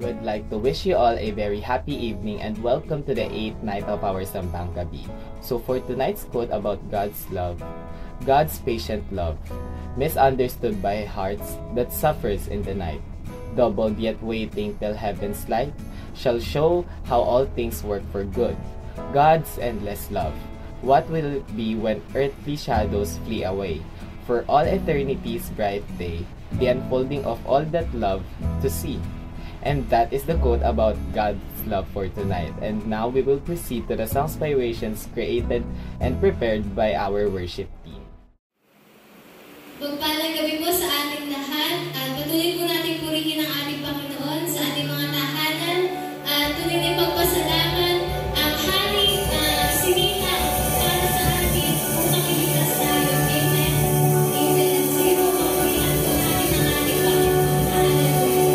would like to wish you all a very happy evening and welcome to the 8th night of our Sambang Gabi. So for tonight's quote about God's love, God's patient love, misunderstood by hearts that suffers in the night, doubled yet waiting till heaven's light, shall show how all things work for good. God's endless love, what will it be when earthly shadows flee away? For all eternity's bright day, the unfolding of all that love to see. And that is the quote about God's love for tonight. And now we will proceed to the songs inspirations created and prepared by our worship team. Magpalang gabi po sa ating lahat at patuloy po natin purihin ang ating Panginoon sa ating mga tahanan at tuloy pagpasalamat ang hari na sinita para sa atin kung makiligtas tayo. Amen. Amen. Sige po, purihan po natin ang ating Panginoon. Hallelujah.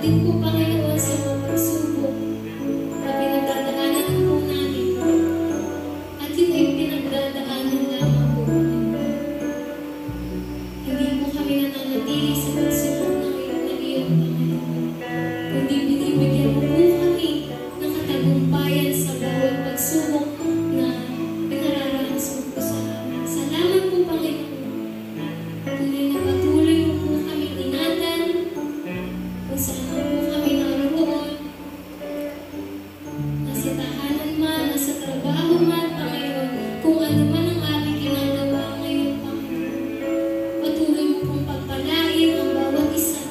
din po, Panginoon, sa mga pagsubok na pinagdadaanan po namin. At yun ay pinagdadaanan lamang po, Panginoon. Hindi po kami nananatili sa pagsubok ng iyong Panginoon. Kundi binibigyan mo po kami ng katagumpayan sa bawat pagsubok na pinararanas mo po sa amin. Salamat po, Panginoon. Tunay na patuloy mo po kami ingatan kung saan po kami naroon. Nasa tahanan man, nasa trabaho man, Panginoon, kung ano man ang aming ginagawa ngayon, Panginoon. Patuloy mo pong pagpalain ang bawat isa.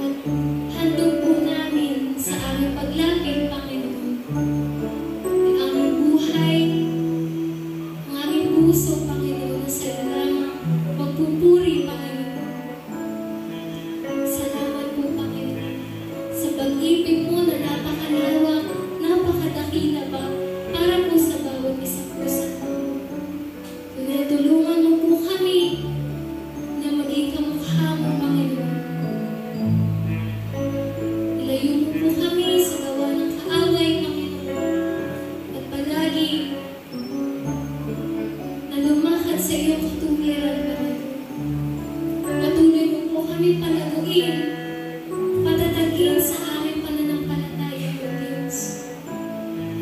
At handog po namin sa aming paglapit, Panginoon. Ang aming buhay, ang aming puso, Panginoon, na sa iyo lamang magpupuri, Panginoon. Salamat po, Panginoon, sa pag-ibig mo na napakalawak, napakadakila ba, para po sa bawat isa po sa amin. Tulungan mo po kami na maging kamukha mo, Panginoon. Ilayo mo po kami sa gawa ng kaaway, Panginoon. At palagi na lumakad sa iyong katuwiran, Panginoon. Patuloy mo po kami palaguin, patatagin sa aming pananampalataya, O Diyos.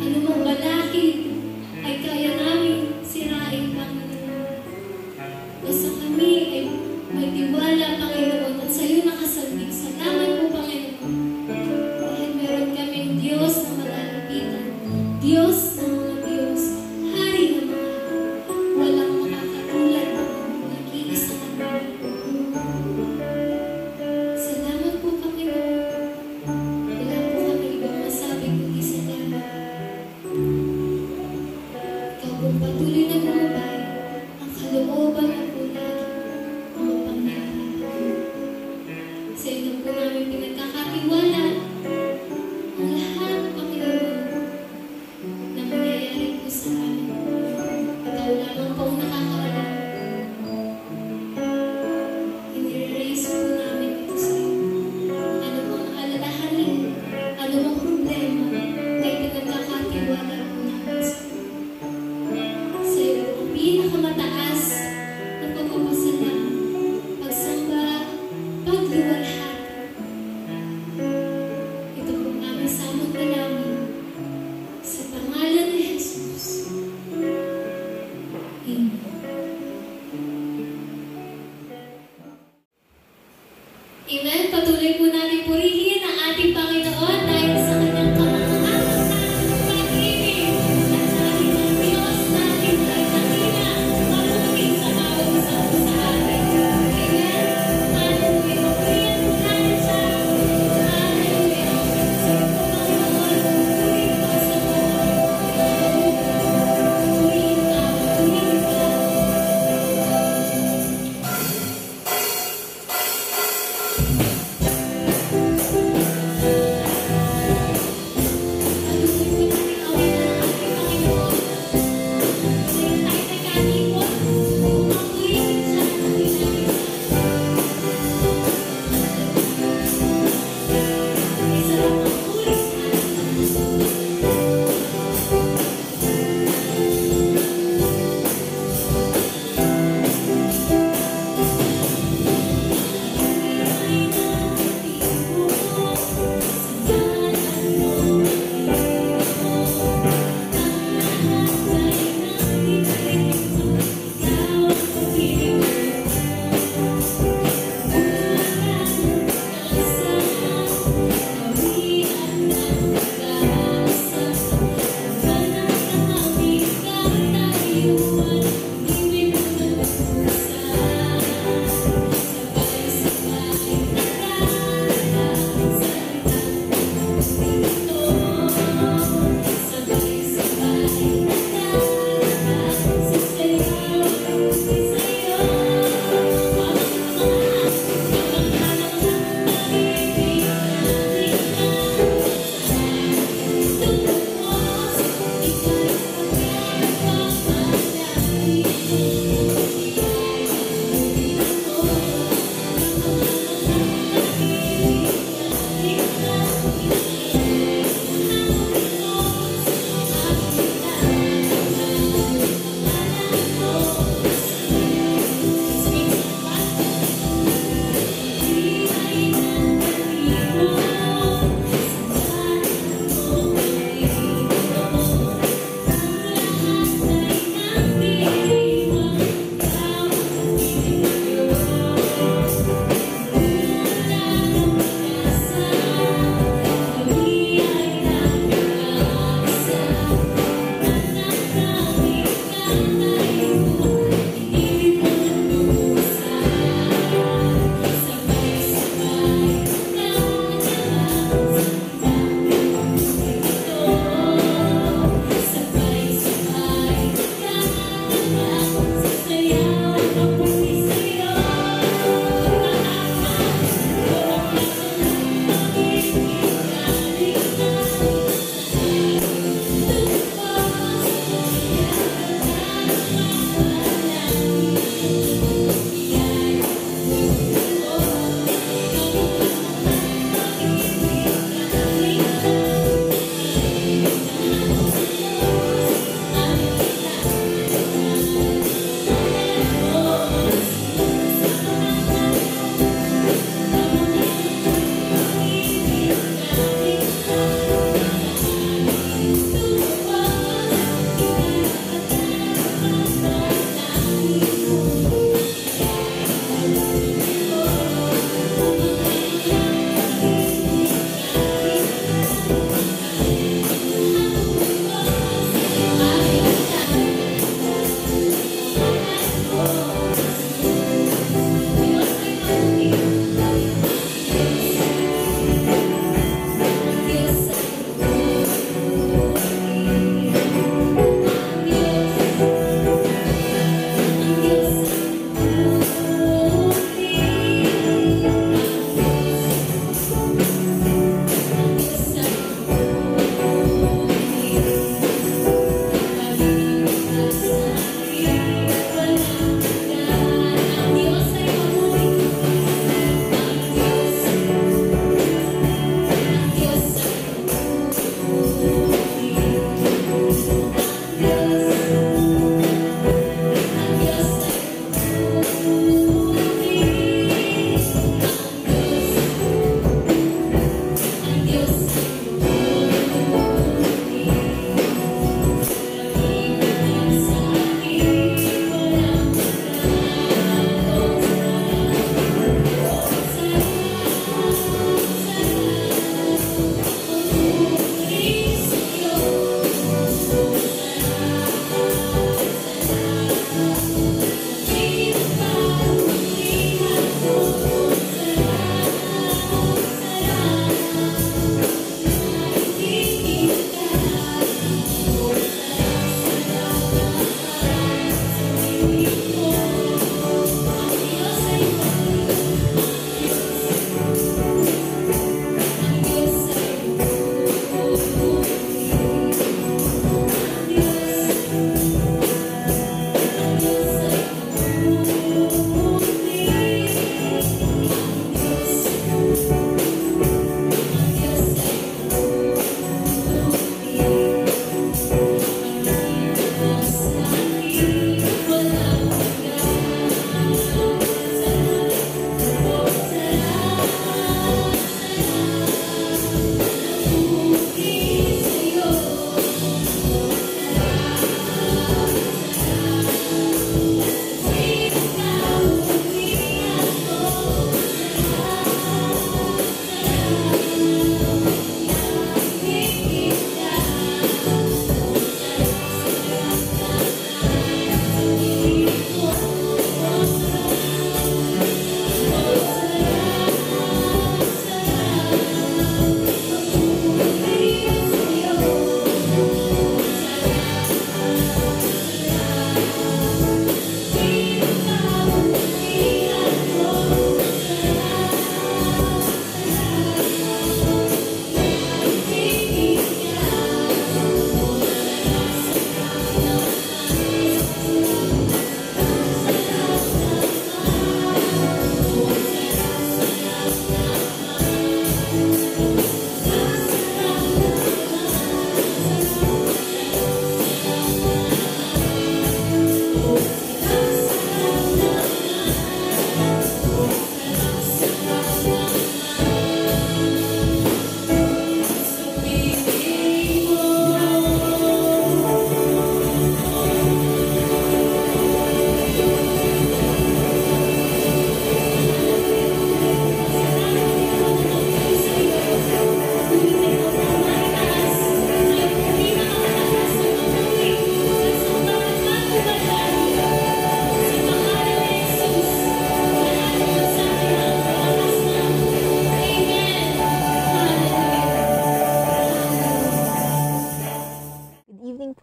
Ano mang balakid ay kaya namin sirain, Panginoon. Basta kami ay may tiwala, Panginoon, at sa iyo nakasabik. Salamat po, Panginoon. Dahil meron kaming Diyos na malalapitan, Diyos ng mga Diyos, Hari ng mga hari. Walang makakatulad, Panginoon, nag-iisa ka namin. Salamat po, Panginoon. Wala po kami ibang masabi kundi salamat. Ikaw pong patuloy na gumabay ang kalooban at po lagi ang mapangyarihan. Sa iyo po namin pinagkakatiwala ang lahat, Panginoon, na mangyayari po sa amin. Ikaw lamang po ang nakakaalam. Inire-raise po namin ito sa iyo. Ano mang alalahanin, ano mang problema, ay pinagkakatiwala po namin sa iyo. Sa iyo po ang pinakamataas na pagpapasalamat, pagsamba, pagluwalhati. Ito po ang aming samot na namin sa pangalan ni Jesus. Amen. Amen. Patuloy po natin purihin ang ating Panginoon dahil sa kanyang kamangha-mangha, pag-ibig, at sa ating mga Diyos na ating pagkakila, mabuti sa bawat isa po sa atin. Amen. Hallelujah. Purihin po natin siya. Hallelujah. Sa iyo po, Panginoon, purihin po sa buhay. Purihin ka. Purihin ka.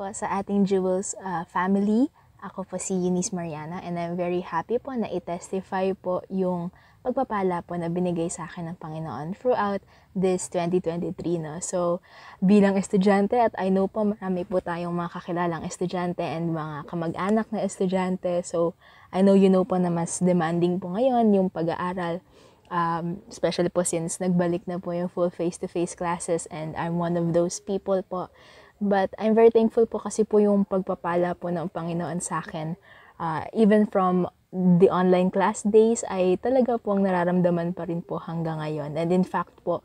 po sa ating Jewels family. Ako po si Eunice Mariana and I'm very happy po na i-testify po yung pagpapala po na binigay sa akin ng Panginoon throughout this 2023. No? So, bilang estudyante at I know po marami po tayong mga kakilalang estudyante and mga kamag-anak na estudyante. So, I know you know po na mas demanding po ngayon yung pag-aaral. Especially po since nagbalik na po yung full face-to-face classes and I'm one of those people po. But I'm very thankful po kasi po yung pagpapala po ng Panginoon sa akin. Even from the online class days ay talaga po ang nararamdaman pa rin po hanggang ngayon. And in fact po,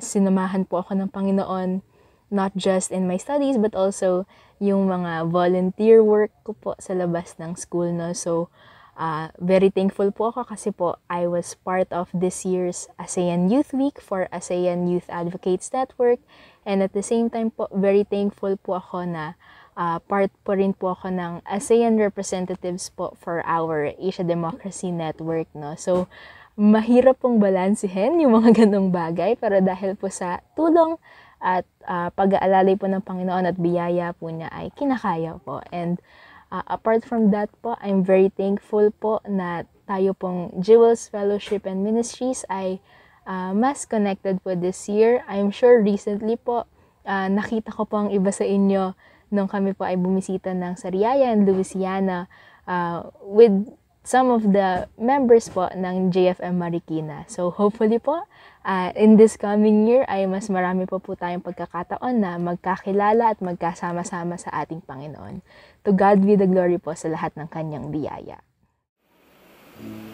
sinamahan po ako ng Panginoon not just in my studies but also yung mga volunteer work ko po sa labas ng school. No? So, very thankful po ako kasi po I was part of this year's ASEAN Youth Week for ASEAN Youth Advocates Network. And at the same time po, very thankful po ako na part po rin po ako ng ASEAN representatives po for our Asia Democracy Network. No? So, mahirap pong balansehin yung mga ganong bagay pero dahil po sa tulong at pag-aalalay po ng Panginoon at biyaya po niya ay kinakaya po. And apart from that po, I'm very thankful po na tayo pong Jewels Fellowship and Ministries ay mas connected po this year. I'm sure recently po, nakita ko po ang iba sa inyo nung kami po ay bumisita ng Sariaya and Louisiana with some of the members po ng JFM Marikina. So hopefully po, in this coming year ay mas marami po tayong pagkakataon na magkakilala at magkasama-sama sa ating Panginoon. To God be the glory po sa lahat ng kanyang biyaya. Thank you.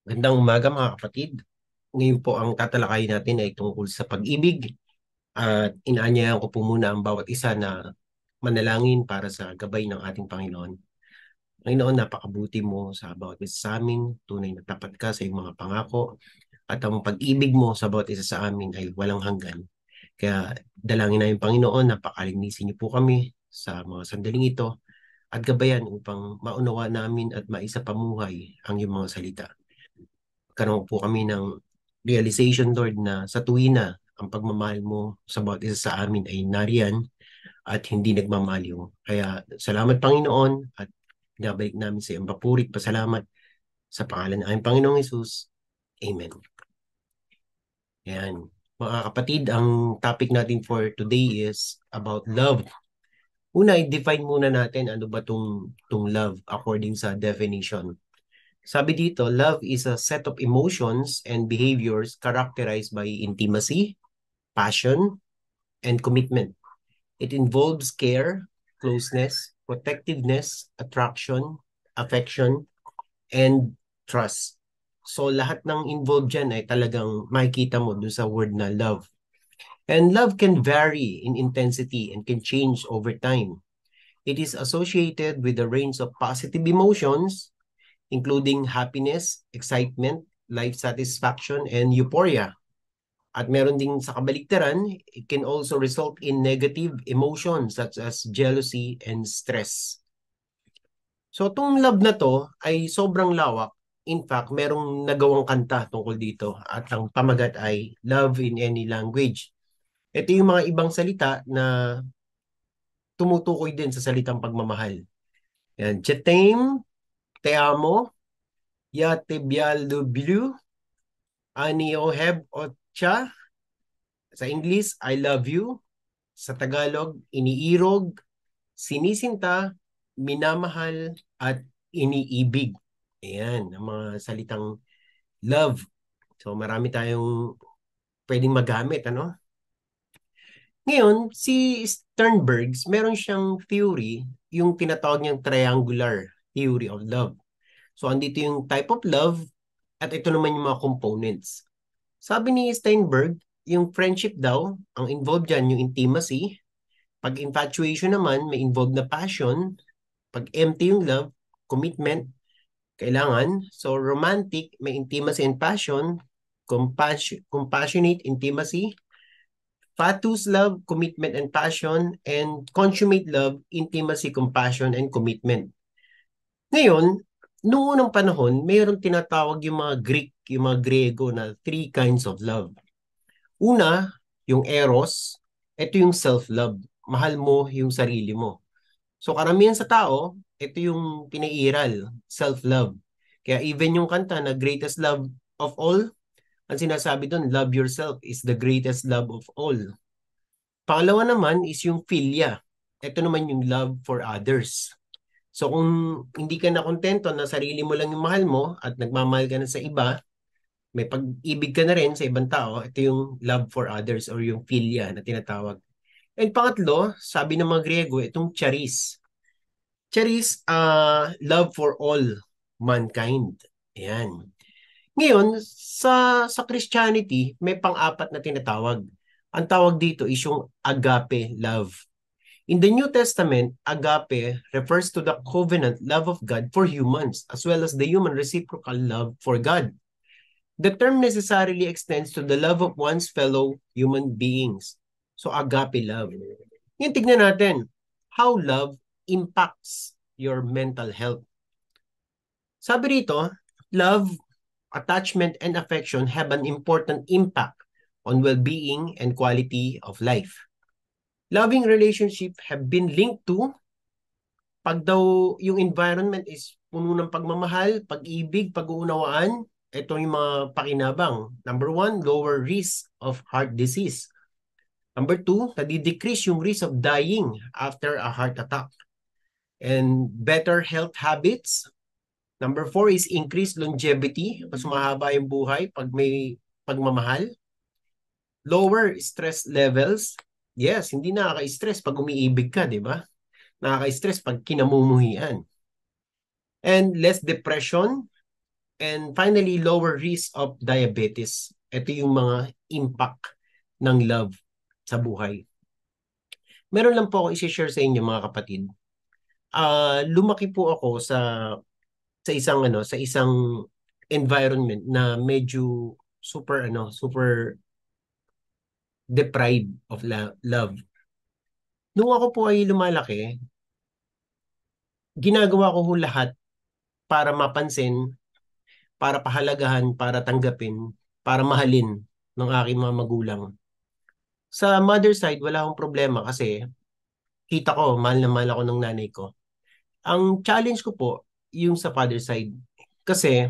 Magandang umaga mga kapatid. Ngayon po ang tatalakayin natin ay tungkol sa pag-ibig at inaanyayahan ko po muna ang bawat isa na manalangin para sa gabay ng ating Panginoon. Panginoon, napakabuti mo sa bawat isa sa amin, tunay na tapat ka sa iyong mga pangako at ang pag-ibig mo sa bawat isa sa amin ay walang hanggan. Kaya dalangin namin Panginoon, napakalinisin niyo po kami sa mga sandaling ito at gabayan upang maunawa namin at maisapamuhay ang iyong mga salita. Karoon po kami ng realization, Lord, na sa tuwina ang pagmamahal mo sa bawat isa sa amin ay nariyan at hindi nagmamaliw. Kaya salamat Panginoon at nabalik namin sa iyong papurit pasalamat sa pangalan ng aming Panginoong Hesus. Amen. Yan. Mga kapatid, ang topic natin for today is about love. Una, i-define muna natin ano ba tong love according sa definition. Sabi dito, love is a set of emotions and behaviors characterized by intimacy, passion, and commitment. It involves care, closeness, protectiveness, attraction, affection, and trust. So lahat ng involved dyan ay talagang makikita mo dun sa word na love. And love can vary in intensity and can change over time. It is associated with a range of positive emotions, including happiness, excitement, life satisfaction, and euphoria. At meron ding sa kabaliktaran, it can also result in negative emotions such as jealousy and stress. So itong love na to ay sobrang lawak. In fact, merong nagawang kanta tungkol dito at ang pamagat ay Love in Any Language. Ito yung mga ibang salita na tumutukoy din sa salitang pagmamahal. Yan, Je t'aime, te amo, ya te bialubilu, ani oheb otcha. Sa English, I love you. Sa Tagalog, iniirog, sinisinta, minamahal, at iniibig. Ayan, ang mga salitang love. So marami tayong pwedeng magamit, ano? Ngayon, si Sternberg, meron siyang theory, yung tinatawag niyang triangular theory of love. So andito yung type of love at ito naman yung mga components. Sabi ni Steinberg, yung friendship daw, ang involved dyan yung intimacy. Pag infatuation naman, may involved na passion. Pag empty yung love, commitment, kailangan. So romantic, may intimacy and passion. Compassionate intimacy. Fatuous love, commitment and passion. And consummate love, intimacy, compassion, and commitment. Ngayon, noong unang panahon, mayroong tinatawag yung mga Greek, yung mga Griego na 3 kinds of love. Una, yung eros, ito yung self-love. Mahal mo yung sarili mo. So karamihan sa tao, ito yung pinairal, self-love. Kaya even yung kanta na greatest love of all, ang sinasabi doon, love yourself is the greatest love of all. Pangalawa naman is yung philia. Ito naman yung love for others. So kung hindi ka na kontento na sarili mo lang yung mahal mo at nagmamahal ka na sa iba, may pag-ibig ka na rin sa ibang tao, ito yung love for others or yung philia na tinatawag. And pangatlo, sabi ng mga Griego, itong charis. Charis, love for all mankind. Ayan. Ngayon, sa Christianity, may pang-apat na tinatawag. Ang tawag dito is yung agape love. In the New Testament, agape refers to the covenant love of God for humans, as well as the human reciprocal love for God. The term necessarily extends to the love of one's fellow human beings. So, agape love. Ngayon, tignan natin how love impacts your mental health. Sabi rito, love, attachment, and affection have an important impact on well-being and quality of life. Loving relationship have been linked to pag daw yung environment is puno ng pagmamahal, pag-ibig, pag-uunawaan, ito yung mga pakinabang. Number 1, lower risk of heart disease. Number 2, nadi-decrease yung risk of dying after a heart attack. And better health habits. Number 4 is increased longevity. Mas mahaba yung buhay pag may pagmamahal, lower stress levels. Yes, hindi nakaka-stress pag umiibig ka, di ba? Nakaka-stress pag kinamumuhian. And less depression, and finally, lower risk of diabetes. Ito yung mga impact ng love sa buhay. Meron lang po ako i-share sa inyo mga kapatid. Lumaki po ako sa isang environment na medyo super deprived of love. Nung ako po ay lumalaki, ginagawa ko lahat para mapansin, para pahalagahan, para tanggapin, para mahalin ng aking mga magulang. Sa mother side, wala akong problema kasi kita ko, mahal na mahal ako ng nanay ko. Ang challenge ko po, yung sa father side. Kasi,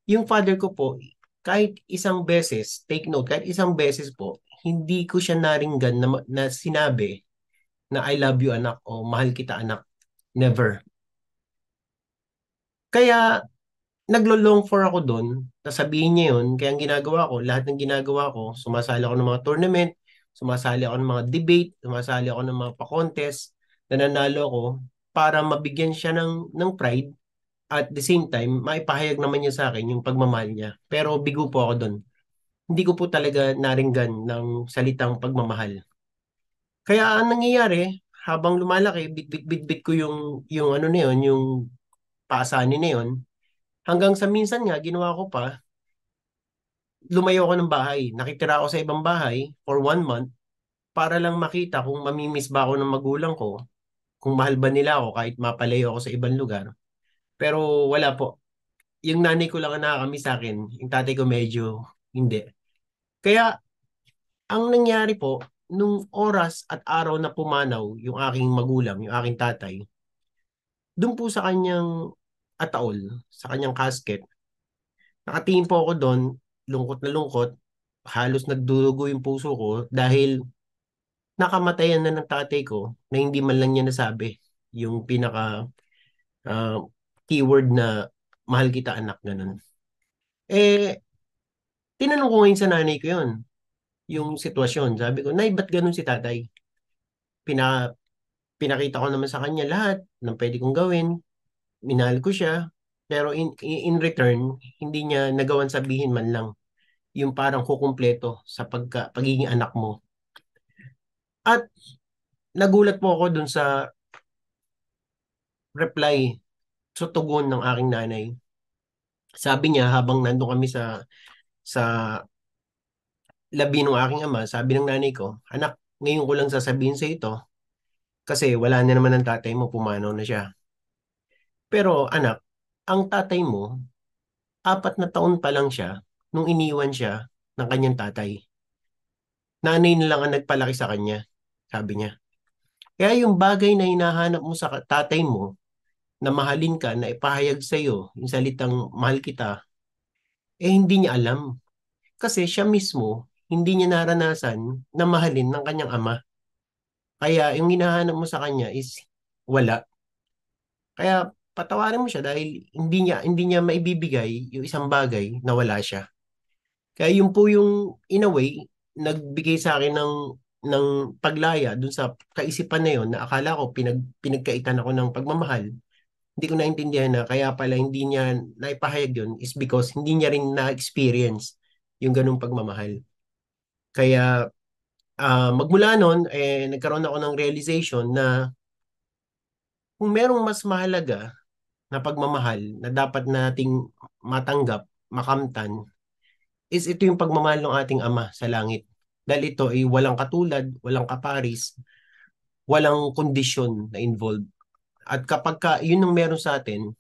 yung father ko po, kahit isang beses, take note, kahit isang beses po, hindi ko siya naringgan na sinabi na I love you anak o mahal kita anak. Never. Kaya, naglo-long for ako doon, sasabihin niya yun, kaya ang ginagawa ko, lahat ng ginagawa ko, sumasali ako ng mga tournament, sumasali ako ng mga debate, sumasali ako ng mga pa-contest, nananalo ako, para mabigyan siya ng pride, at the same time, maipahayag naman niya sa akin yung pagmamahal niya. Pero bigo po ako doon. Hindi ko po talaga naringgan ng salitang pagmamahal. Kaya ang nangyayari, habang lumalaki, bit-bit ko yung ano na yun, yung paasanin na yun, hanggang sa minsan nga, ginawa ko pa, lumayo ako ng bahay. Nakitira ako sa ibang bahay for 1 month para lang makita kung mamimiss ba ako ng magulang ko, kung mahal ba nila ako kahit mapalayo ako sa ibang lugar. Pero wala po. Yung nanay ko lang ang nakakamiss sa akin. Yung tatay ko medyo hindi. Kaya ang nangyari po, nung oras at araw na pumanaw yung aking magulang, yung aking tatay, doon po sa kanyang ataol, sa kanyang casket, nakatingin po ako doon, lungkot na lungkot, halos nagdurugo yung puso ko dahil nakamatayan na ng tatay ko na hindi man lang niya nasabi yung pinaka ah, keyword na mahal kita anak, ganun. Eh, tinanong ko ngayon sa nanay ko yun, yung sitwasyon. Sabi ko, Nay, ba't ganun si tatay? Pina, Pinakita ko naman sa kanya lahat ng pwede kong gawin. Minahal ko siya. Pero in return, hindi niya nagawan sabihin man lang yung parang kukumpleto sa pagiging anak mo. At nagulat po ako dun sa reply, sa tugon ng aking nanay. Sabi niya habang nandun kami sa labi ng aking ama, sabi ng nanay ko, anak, ngayon ko lang sasabihin sa ito kasi wala na naman ang tatay mo, pumanaw na siya. Pero anak, ang tatay mo, 4 na taon pa lang siya nung iniwan siya ng kanyang tatay. Nanay na lang ang nagpalaki sa kanya, sabi niya. Kaya yung bagay na hinahanap mo sa tatay mo, na mahalin ka, na ipahayag sa iyo, yung salitang mahal kita, hindi niya alam. Kasi siya mismo, hindi niya naranasan na mahalin ng kanyang ama. Kaya yung hinahanap mo sa kanya is wala. Kaya patawarin mo siya dahil hindi niya maibibigay yung isang bagay na wala siya. Kaya yun po yung in a way nagbigay sa akin ng paglaya dun sa kaisipan na yun na akala ko pinagkaitan ako ng pagmamahal. Hindi ko naintindihan na kaya pala hindi niya naipahayag yun is because hindi niya rin na-experience yung ganung pagmamahal. Kaya magmula noon, nagkaroon ako ng realization na kung merong mas mahalaga na pagmamahal na dapat nating matanggap, makamtan, is ito yung pagmamahal ng ating Ama sa langit. Dahil ito ay walang katulad, walang kaparis, walang kondisyon na involved. At kapag yun ang meron sa atin,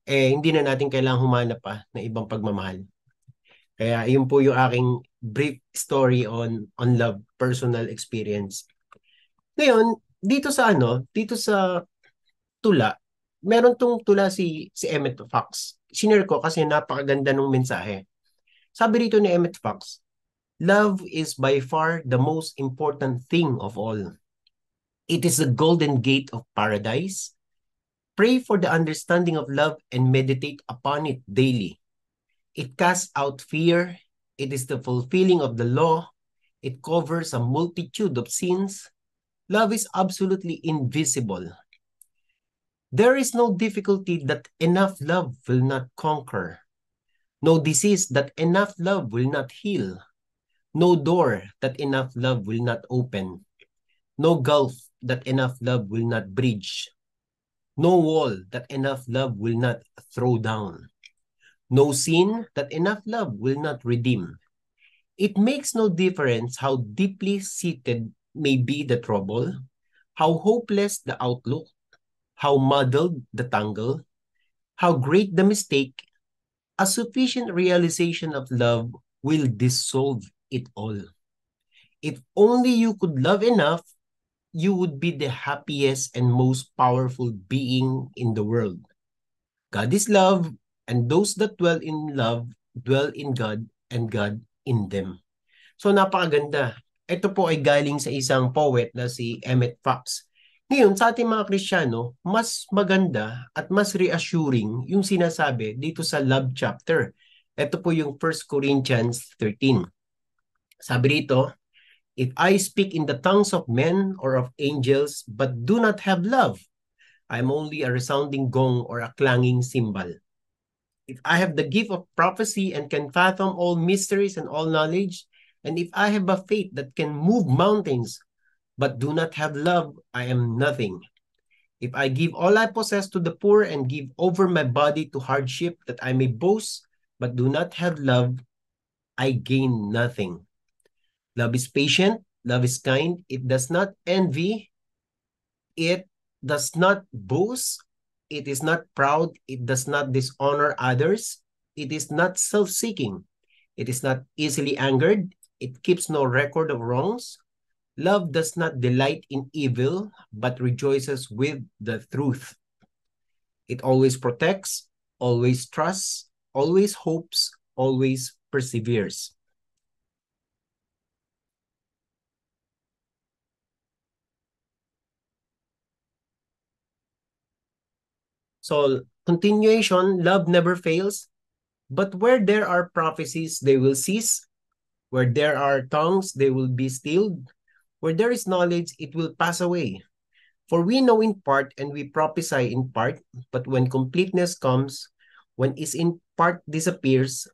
hindi na natin kailangang humanap pa ng ibang pagmamahal. Kaya yun po yung aking brief story on love, personal experience. Ngayon, dito sa tula, meron tong tula si Emmett Fox. Sinare ko kasi napakaganda ng mensahe. Sabi rito ni Emmett Fox, love is by far the most important thing of all. It is the golden gate of paradise. Pray for the understanding of love and meditate upon it daily. It casts out fear, It is the fulfilling of the law. It covers a multitude of sins. Love is absolutely invisible. There is no difficulty that enough love will not conquer. No disease that enough love will not heal. No door that enough love will not open. No gulf that enough love will not bridge. No wall that enough love will not throw down. No sin that enough love will not redeem. It makes no difference how deeply seated may be the trouble, how hopeless the outlook, how muddled the tangle, how great the mistake. A sufficient realization of love will dissolve it all. If only you could love enough, you would be the happiest and most powerful being in the world. God is love, and those that dwell in love dwell in God, and God in them. So napakaganda. Ito po ay galing sa isang poet na si Emmett Fox. Ngayon, sa ating mga Kristiyano, mas maganda at mas reassuring yung sinasabi dito sa love chapter. Ito po yung 1 Corinthians 13. Sabi rito, if I speak in the tongues of men or of angels but do not have love, I am only a resounding gong or a clanging cymbal. If I have the gift of prophecy and can fathom all mysteries and all knowledge, and if I have a faith that can move mountains, but do not have love, I am nothing. If I give all I possess to the poor and give over my body to hardship that I may boast, but do not have love, I gain nothing. Love is patient, love is kind, it does not envy, it does not boast, it is not proud, it does not dishonor others, it is not self-seeking, it is not easily angered, it keeps no record of wrongs. Love does not delight in evil, but rejoices with the truth. It always protects, always trusts, always hopes, always perseveres. So, continuation, love never fails, but where there are prophecies, they will cease. Where there are tongues, they will be stilled. Where there is knowledge, it will pass away. For we know in part and we prophesy in part, but when completeness comes, when is in part disappears,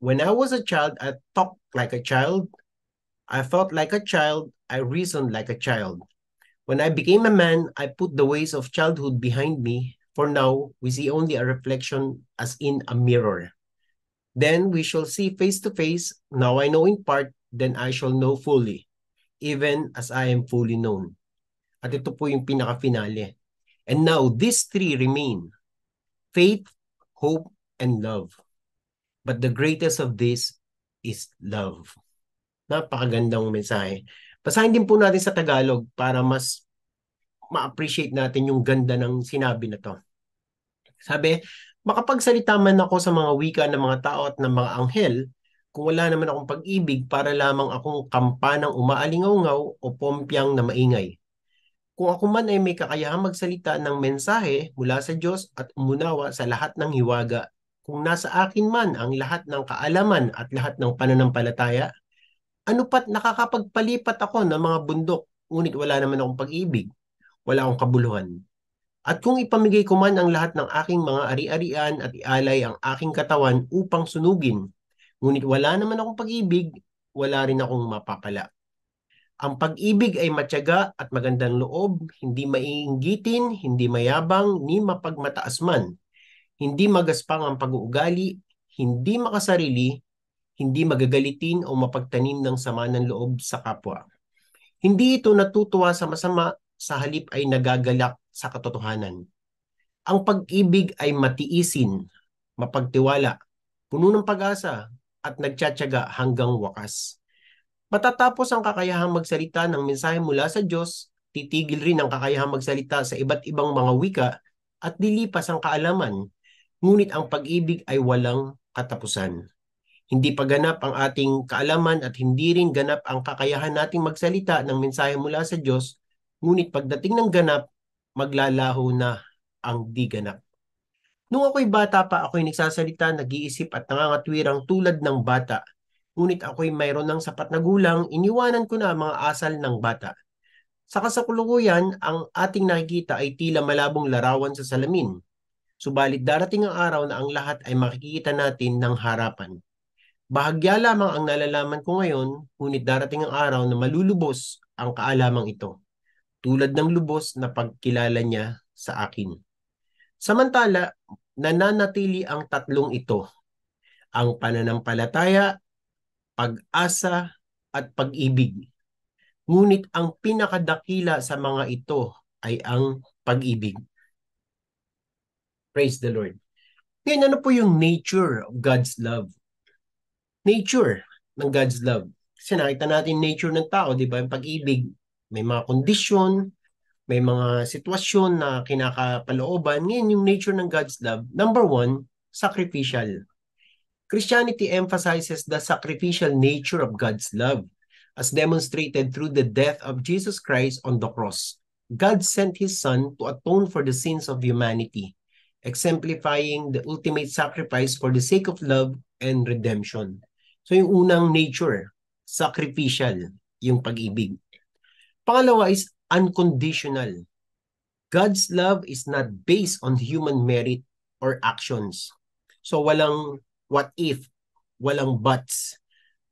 when I was a child, I talked like a child, I thought like a child, I reasoned like a child. When I became a man, I put the ways of childhood behind me, for now we see only a reflection as in a mirror. Then we shall see face to face, now I know in part, then I shall know fully, even as I am fully known. At ito po yung pinaka-finale. And now, these three remain, faith, hope, and love. But the greatest of this is love. Napakagandang mensahe. Basahin din po natin sa Tagalog para mas ma-appreciate natin yung ganda ng sinabi na to. Sabi, makapagsalita man ako sa mga wika ng mga tao at ng mga anghel, kung wala naman akong pag-ibig, para lamang akong kampanang umaalingaw-ngaw o pompyang na maingay. Kung ako man ay may kakayahang magsalita ng mensahe mula sa Diyos at umunawa sa lahat ng hiwaga, kung nasa akin man ang lahat ng kaalaman at lahat ng pananampalataya, ano pat nakakapagpalipat ako ng mga bundok, ngunit wala naman akong pag-ibig, wala akong kabuluhan. At kung ipamigay ko man ang lahat ng aking mga ari-arian at ialay ang aking katawan upang sunugin, ngunit wala naman akong pag-ibig, wala rin akong mapapala. Ang pag-ibig ay matyaga at magandang loob, hindi maiinggitin, hindi mayabang, ni mapagmataas man. Hindi magaspang ang pag-uugali, hindi makasarili, hindi magagalitin o mapagtanim ng sama ng loob sa kapwa. Hindi ito natutuwa sa masama, sa halip ay nagagalak sa katotohanan. Ang pag-ibig ay matiisin, mapagtiwala, puno ng pag-asa, at nagtsatsaga hanggang wakas. Matatapos ang kakayahang magsalita ng mensahe mula sa Diyos, titigil rin ang kakayahang magsalita sa iba't ibang mga wika at dilipas ang kaalaman, ngunit ang pag-ibig ay walang katapusan. Hindi pa ganap ang ating kaalaman at hindi rin ganap ang kakayahan nating magsalita ng mensahe mula sa Diyos, ngunit pagdating ng ganap, maglalaho na ang di ganap. Nung ako'y bata pa, ako'y nagsasalita, nag-iisip at nangangatwirang tulad ng bata. Ngunit ako'y mayroon ng sapat na gulang, iniwanan ko na ang mga asal ng bata. Sa kasakulukuyan, ang ating nakikita ay tila malabong larawan sa salamin. Subalit darating ang araw na ang lahat ay makikita natin ng harapan. Bahagya lamang ang nalalaman ko ngayon, ngunit darating ang araw na malulubos ang kaalamang ito, tulad ng lubos na pagkilala niya sa akin. Samantala, nananatili ang tatlong ito, ang pananampalataya, pag-asa, at pag-ibig. Ngunit ang pinakadakila sa mga ito ay ang pag-ibig. Praise the Lord. Ngayon, ano po yung nature of God's love? Nature ng God's love. Kasi nakita natin nature ng tao, di ba? Yung pag-ibig, may mga kondisyon, may mga sitwasyon na kinakapalooban. Ngayon, yung nature ng God's love, number one, sacrificial. Christianity emphasizes the sacrificial nature of God's love, as demonstrated through the death of Jesus Christ on the cross. God sent His Son to atone for the sins of humanity, exemplifying the ultimate sacrifice for the sake of love and redemption. So yung unang nature, sacrificial, yung pag-ibig. Pangalawa is unconditional. God's love is not based on human merit or actions. So walang what if, walang buts.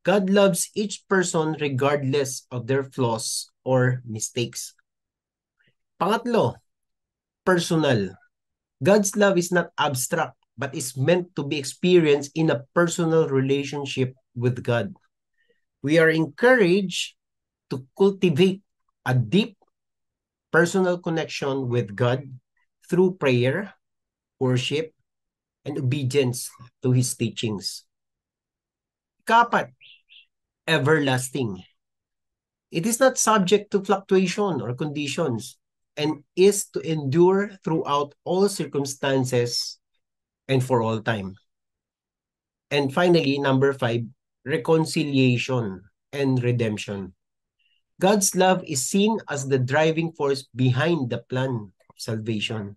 God loves each person regardless of their flaws or mistakes. Pangatlo, personal. God's love is not abstract, but is meant to be experienced in a personal relationship with God. We are encouraged to cultivate a deep personal connection with God through prayer, worship, and obedience to His teachings. Kapat, everlasting. It is not subject to fluctuation or conditions and is to endure throughout all circumstances and for all time. And finally, number 5, reconciliation and redemption. God's love is seen as the driving force behind the plan of salvation,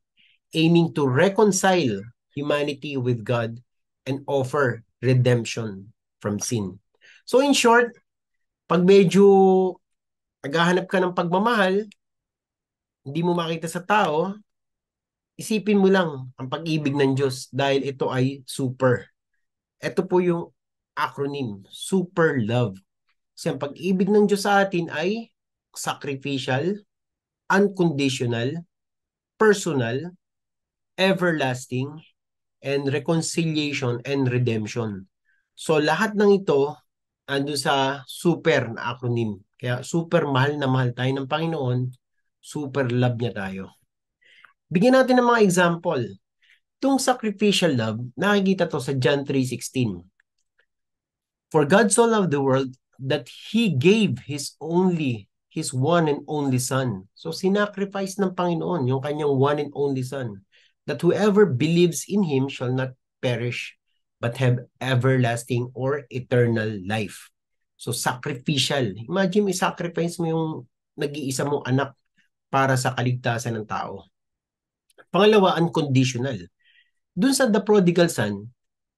aiming to reconcile humanity with God and offer redemption from sin. So in short, pag medyo naghahanap ka ng pagmamahal, hindi mo makita sa tao, isipin mo lang ang pag-ibig ng Diyos dahil ito ay super. Ito po yung acronym, super love. Kasi ang pag-ibig ng Diyos sa atin ay sacrificial, unconditional, personal, everlasting, and reconciliation and redemption. So lahat ng ito ando sa super na acronym. Kaya super mahal na mahal tayo ng Panginoon, super love niya tayo. Bigyan natin ng mga example. Itong sacrificial love, nakikita to sa John 3:16. For God so loved the world that He gave His one and only Son. So sinacrifice ng Panginoon yung kanyang one and only Son, that whoever believes in Him shall not perish, but have everlasting or eternal life. So sacrificial. Imagine i-sacrifice mo yung nag-iisa mong anak para sa kaligtasan ng tao. Pangalawa, unconditional. Dun sa The Prodigal Son,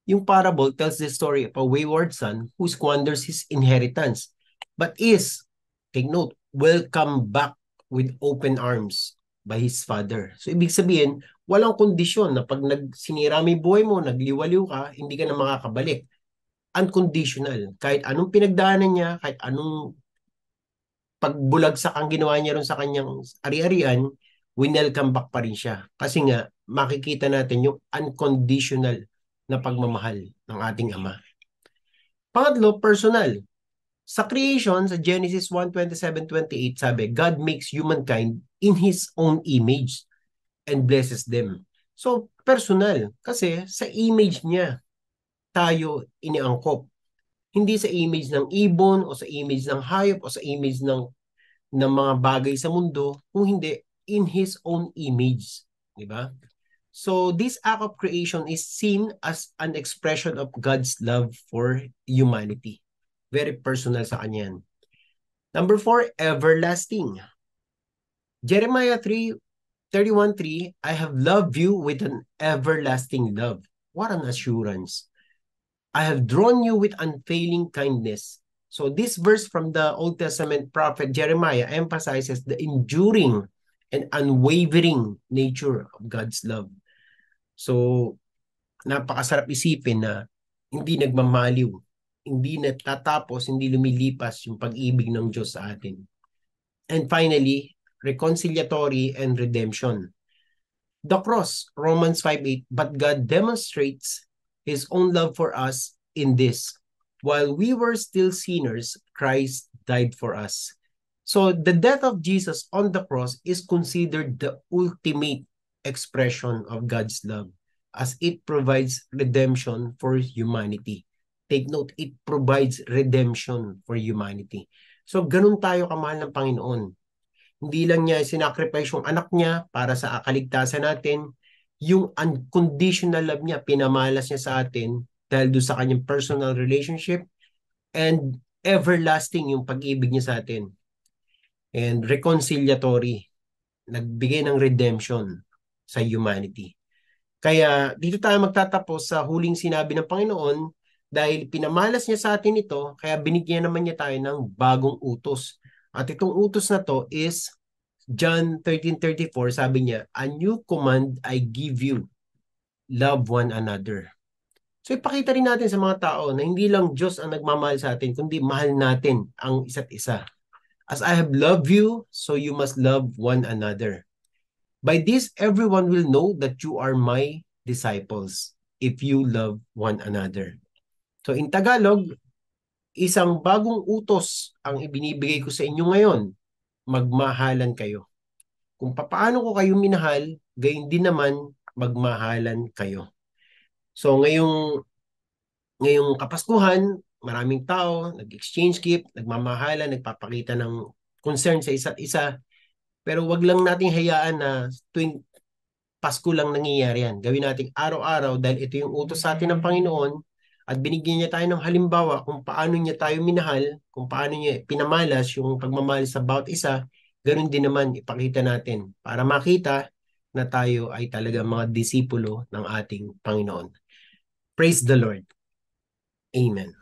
yung parable tells the story of a wayward son who squanders his inheritance, but is, take note, welcome back with open arms by his father. So ibig sabihin, walang kondisyon na pag sinira mo yung buhay mo, nagliwaliw ka, hindi ka na makakabalik. Unconditional. Kahit anong pinagdaanan niya, kahit anong pagbulagsak ang ginawa niya ron sa kanyang ari-arian, winelcome back pa rin siya. Kasi nga, makikita natin yung unconditional na pagmamahal ng ating Ama. Pangatlo, personal. Sa creation, sa Genesis 1:27-28, sabi, God makes humankind in His own image and blesses them. So, personal. Kasi sa image niya, tayo iniangkop. Hindi sa image ng ibon o sa image ng hayop o sa image ng mga bagay sa mundo, kung hindi, in His own image. Diba? So, this act of creation is seen as an expression of God's love for humanity. Very personal sa kanya yan. Number 4, everlasting. Jeremiah 31:3, I have loved you with an everlasting love. What an assurance. I have drawn you with unfailing kindness. So this verse from the Old Testament prophet Jeremiah emphasizes the enduring and unwavering nature of God's love. So napakasarap isipin na hindi nagmamaliw, hindi natatapos, hindi lumilipas yung pag-ibig ng Diyos sa atin. And finally, reconciliatory and redemption. The cross, Romans 5:8, but God demonstrates His own love for us in this. While we were still sinners, Christ died for us. So the death of Jesus on the cross is considered the ultimate expression of God's love as it provides redemption for humanity. Take note, it provides redemption for humanity. So ganun tayo kamahal ng Panginoon. Hindi lang niya sinacrifice yung anak niya para sa kaligtasan natin, yung unconditional love niya, pinamalas niya sa atin dahil doon sa kanyang personal relationship, and everlasting yung pag-ibig niya sa atin. And reconciliatory, nagbigay ng redemption sa humanity. Kaya dito tayo magtatapos sa huling sinabi ng Panginoon dahil pinamalas niya sa atin ito, kaya binigyan naman niya tayo ng bagong utos. At itong utos na to is John 13:34, sabi niya, a new command I give you, love one another. So ipakita rin natin sa mga tao na hindi lang Diyos ang nagmamahal sa atin, kundi mahal natin ang isa't isa. As I have loved you, so you must love one another. By this, everyone will know that you are my disciples if you love one another. So in Tagalog, isang bagong utos ang ibinibigay ko sa inyo ngayon, magmahalan kayo. Kung paano ko kayo minahal, gayon din naman magmahalan kayo. So ngayong Kapaskuhan, maraming tao, nag-exchange gift, nagmamahalan, nagpapakita ng concern sa isa't isa. Pero wag lang nating hayaan na tuwing Pasko lang nangyayari yan. Gawin natin araw-araw dahil ito yung utos sa atin ng Panginoon at binigyan niya tayo ng halimbawa kung paano niya tayo minahal, kung paano niya pinamalas yung pagmamahal sa bawat isa, ganun din naman ipakita natin para makita na tayo ay talaga mga disipulo ng ating Panginoon. Praise the Lord. Amen.